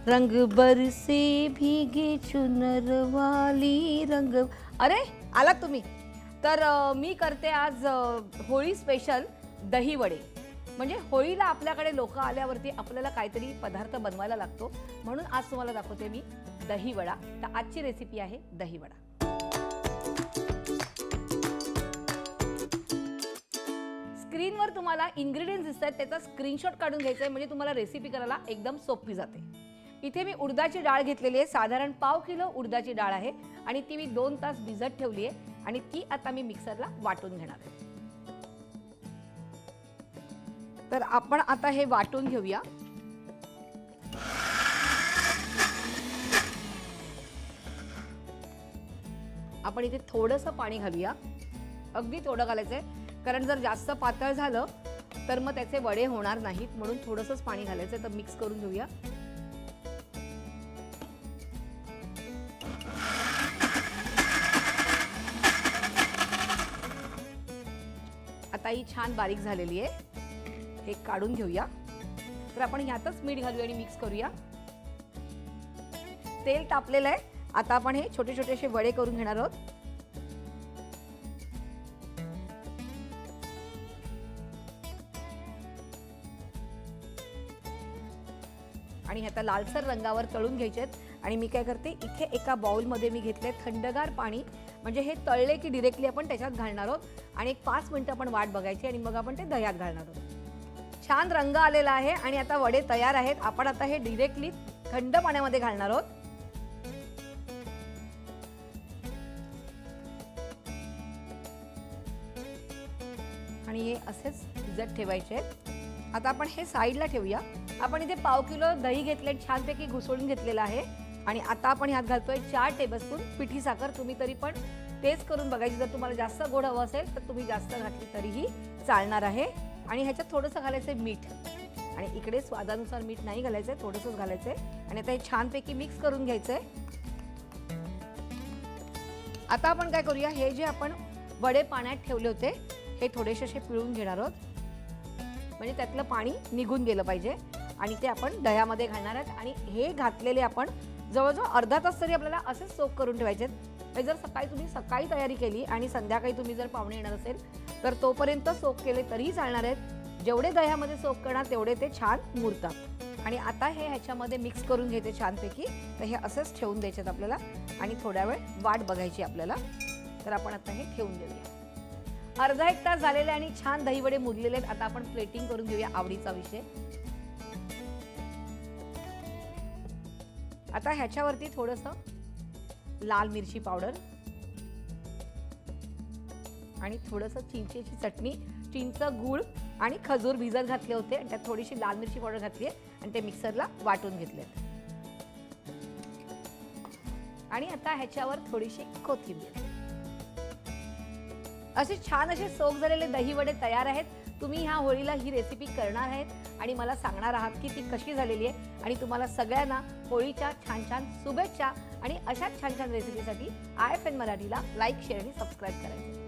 रंग बरसे भीगे चुनर वाली रंग। अरे आलात तुम्ही। तर मी करते आज होळी स्पेशल दही वडे। म्हणजे होळीला आपल्याकडे लोक आल्यावरती आपल्याला काहीतरी पदार्थ बनवायला लागतो, म्हणून आज तुम्हाला दाखवते मी दही वडा। तर आजची रेसिपी आहे दही वडा। स्क्रीनवर तुम्हाला इन्ग्रेडियंट्स दिसतात, त्याचा स्क्रीनशॉट काढून घ्यायचा आहे, म्हणजे तुम्हाला रेसिपी करायला एकदम सोपी जाते। इथे मी उडदाची डाळ घेतलेली आहे, साधारण पाव किलो उडदाची डाळ आहे आणि ती मी 2 तास भिजत ठेवली आहे आणि ती आता मी मिक्सरला वाटून घेणार आहे। तर आपण आता हे वाटून घेऊया। आपण इथे थोडंसं पाणी घालूया, अगदी थोडं घालायचंय, कारण जर जास्त पातळ झालं तर मग त्याचे वडे होणार नाहीत, म्हणून थोडंसंच पाणी घालायचंय। तर मिक्स करून घेऊया। आता ही छान बारीक झालेली आहे, हे काढून घेऊया। तर आपण ह्यातच मीठ घालूया आणि मिक्स करूया। तेल तापलेलं आहे, आता आपण हे छोटे छोटे असे वडे करून घेणार आहोत। आणि आता लालसर रंगावर तळून घ्यायचे आहेत। आणि मी काय करते, इथे एका बाउल मध्ये मी घेतले थंडगार पाणी, म्हणजे हे तळले की डायरेक्टली आपण त्याच्यात घालणार आहोत आणि एक 5 मिनिटं आपण वाट बघायची आणि मग आपण ते दह्यात घालणार आहोत। छान रंग आलेला आहे आणि आता वडे तयार आहेत। आपण आता हे डायरेक्टली थंड पाण्यामध्ये घालणार आहोत। आणि हे असेच भिजत ठेवायचे आहेत। आता आपण हे साईडला ठेवूया। आपण इथे पाव किलो दही घेतले, छानपैकी घुसळून घेतलेलं आहे आणि आता आपण ह्यात घालतोय 4 टेबलस्पून पिठी साखर। तुम्ही तरी पण टेस्ट करून बघायची, जर तुम्हाला जास्त गोड हवं असेल तर तुम्ही जास्त घातली तरीही चालणार आहे। आणि ह्याच्यात थोडंसं घालायचंय मीठ, आणि इकडे स्वादानुसार मीठ नाही घालायचंय, थोडंसंच घालायचंय। आणि आता हे छानपैकी मिक्स करून घ्यायचंय। आता आपण काय करूया, हे जे आपण वडे पाण्यात ठेवले होते हे थोडेसे असे पिळून घेणार आहोत, म्हणजे त्यातलं पाणी निघून गेलं पाहिजे। आणि ते आपण दह्यामध्ये घालणार आहोत आणि हे घातलेले आपण जवळजवळ अर्धा तास तरी आपल्याला असेच सोक करून ठेवायचे। जर तुम्ही सकाळी तयारी केली आणि संध्याकाळी तुम्ही जर पाहुणे येणार असेल तर तोपर्यंत सोक केले तरीही चालणार आहेत। जेवढे दह्यामध्ये सोक करणार तेवढे ते छान मुरतात। आणि आता हे ह्याच्यामध्ये मिक्स करून घेते छानपैकी। तर हे असेच ठेवून द्यायचे आपल्याला आणि थोड्या वेळ वाट बघायची आपल्याला। तर आपण आता हे ठेवून देऊया। अर्धा 1 तास झालेले आणि छान दही वडे मुरलेले आहेत। आता आपण प्लेटिंग करून घेऊया, आवडीचा विषय। आता ह्याच्यावरती थोडंसं लाल मिरची पावडर आणि थोडंसं चिंचेची चटणी, चिंच, गूळ आणि खजूर भिजत घातले होते आणि त्यात थोडीशी लाल मिरची पावडर घातली आहे आणि ते मिक्सरला वाटून घेतले। आणि आता ह्याच्यावर थोडीशी कोथिंबीर। असे छान असे सोक झालेले दही वडे तयार आहेत। तुम्ही ह्या होळीला ही रेसिपी करणार आहेत आणि मला सांगणार आहात की ती कशी झालेली आहे। आणि तुम्हाला सगळ्यांना होळीच्या छान छान शुभेच्छा आणि अशाच छान छान रेसिपीसाठी IFN मराठीला लाईक, शेअर आणि सबस्क्राईब करायचं।